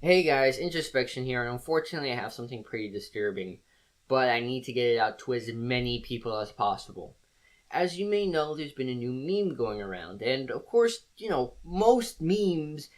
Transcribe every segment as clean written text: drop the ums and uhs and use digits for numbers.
Hey guys, introspection here, and unfortunately I have something pretty disturbing, but I need to get it out to as many people as possible. As you may know, there's been a new meme going around, and of course, most memes,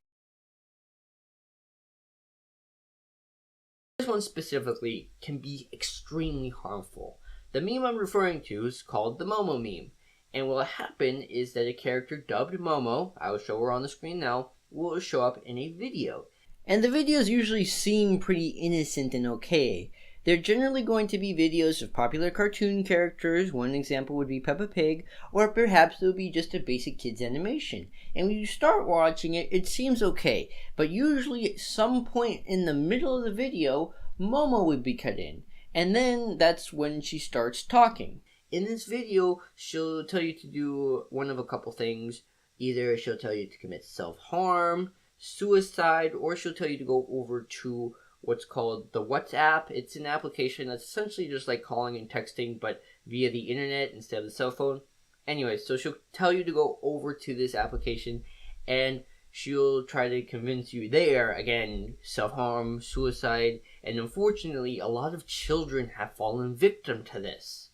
this one specifically, can be extremely harmful. The meme I'm referring to is called the Momo meme, and what will happen is that a character dubbed Momo, I will show her on the screen now, will show up in a video. And the videos usually seem pretty innocent and okay. They're generally going to be videos of popular cartoon characters. One example would be Peppa Pig, or perhaps it would be just a basic kids animation. And when you start watching it, it seems okay, but usually at some point in the middle of the video, Momo would be cut in, and then that's when she starts talking. In this video, she'll tell you to do one of a couple things. Either she'll tell you to commit self-harm, suicide, or she'll tell you to go over to what's called the WhatsApp. It's an application that's essentially just like calling and texting, but via the internet instead of the cell phone. Anyway, so she'll tell you to go over to this application, and she'll try to convince you there, again, self-harm, suicide, and unfortunately, a lot of children have fallen victim to this.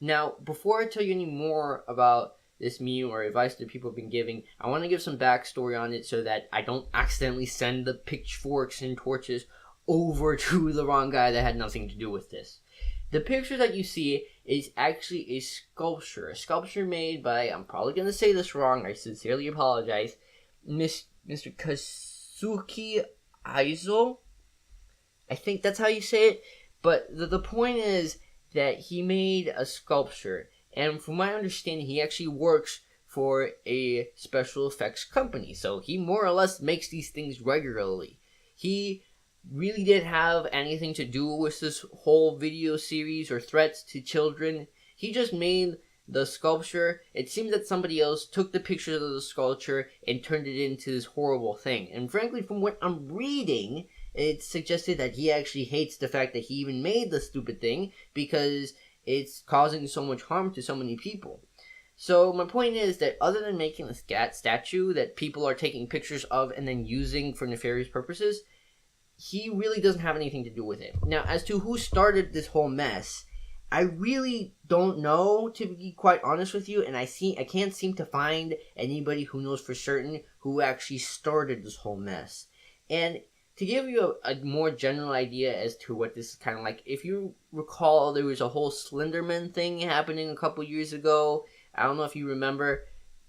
Now, before I tell you any more about this meme or advice that people have been giving, I want to give some backstory on it so that I don't accidentally send the pitchforks and torches over to the wrong guy that had nothing to do with this. The picture that you see is actually a sculpture made by, I'm probably going to say this wrong, I sincerely apologize, Mr. Kazuki Aizo. I think that's how you say it, but the point is that he made a sculpture. And from my understanding, he actually works for a special effects company. So he more or less makes these things regularly. He really didn't have anything to do with this whole video series or threats to children. He just made the sculpture. It seems that somebody else took the pictures of the sculpture and turned it into this horrible thing. And frankly, from what I'm reading, it suggested that he actually hates the fact that he even made the stupid thing because it's causing so much harm to so many people. So my point is that other than making a statue that people are taking pictures of and then using for nefarious purposes, he really doesn't have anything to do with it. Now, as to who started this whole mess, I really don't know, to be quite honest with you, and I can't seem to find anybody who knows for certain who actually started this whole mess. And to give you a more general idea as to what this is kind of like, if you recall, there was a whole Slenderman thing happening a couple years ago. I don't know if you remember,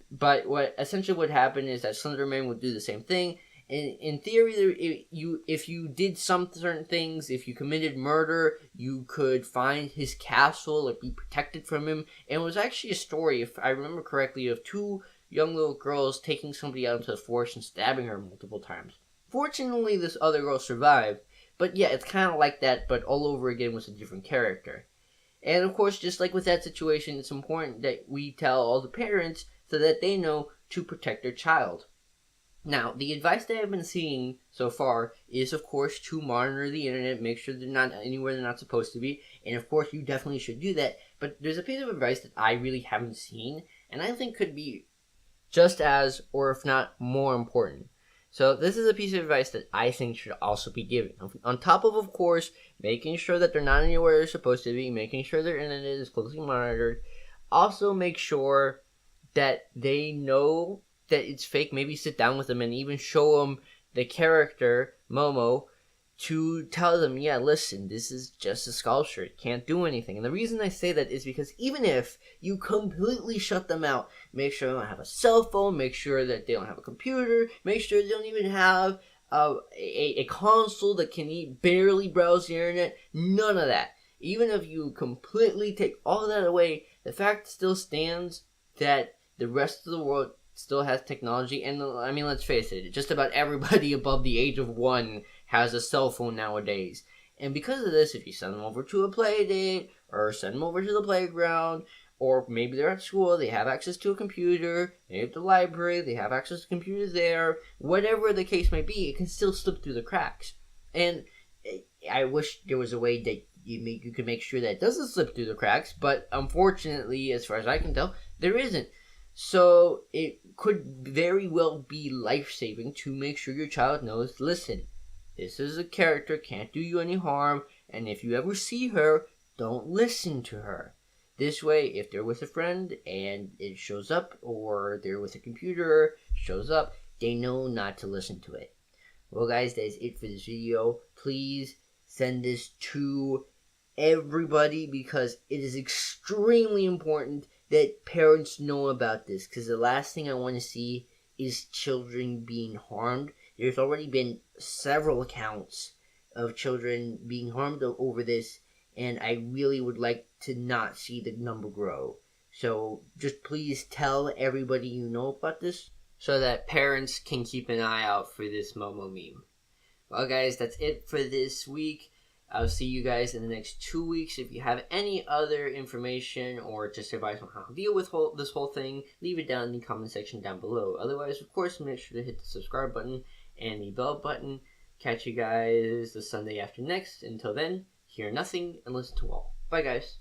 but what essentially would happen is that Slenderman would do the same thing. In theory, if you did some certain things, if you committed murder, you could find his castle or be protected from him. And it was actually a story, if I remember correctly, of two young little girls taking somebody out into the forest and stabbing her multiple times. Fortunately, this other girl survived, but yeah, it's kind of like that, but all over again with a different character. And of course, just like with that situation, it's important that we tell all the parents so that they know to protect their child. Now, the advice that I've been seeing so far is, of course, to monitor the internet, make sure they're not anywhere they're not supposed to be, and of course, you definitely should do that, but there's a piece of advice that I really haven't seen, and I think could be just as, or if not more important. So this is a piece of advice that I think should also be given. On top of course, making sure that they're not anywhere they're supposed to be, making sure their internet is closely monitored. Also make sure that they know that it's fake. Maybe sit down with them and even show them the character, Momo, to tell them, yeah, listen, this is just a sculpture. It can't do anything. And the reason I say that is because even if you completely shut them out, make sure they don't have a cell phone, make sure that they don't have a computer, make sure they don't even have a console that can barely browse the internet, none of that. Even if you completely take all of that away, the fact still stands that the rest of the world still has technology, and I mean, let's face it, just about everybody above the age of 1 has a cell phone nowadays. And because of this, if you send them over to a play date, or send them over to the playground, or maybe they're at school, they have access to a computer, maybe at the library, they have access to computers there, whatever the case may be, it can still slip through the cracks. And I wish there was a way that you could make sure that it doesn't slip through the cracks, but unfortunately, as far as I can tell, there isn't. So it could very well be life-saving to make sure your child knows, listen, This is a character, can't do you any harm, and if you ever see her, don't listen to her. This way, if they're with a friend and it shows up, or they're with a computer, shows up, they know not to listen to it. Well guys, that is it for this video. Please send this to everybody because it is extremely important that parents know about this, because the last thing I want to see is children being harmed. There's already been several accounts of children being harmed over this, and I really would like to not see the number grow. So just please tell everybody you know about this so that parents can keep an eye out for this Momo meme. Well guys, that's it for this week. I'll see you guys in the next 2 weeks. If you have any other information or just advice on how to deal with this whole thing, leave it down in the comment section down below. Otherwise, of course, make sure to hit the subscribe button and the bell button. Catch you guys the Sunday after next. Until then, hear nothing and listen to all. Bye guys.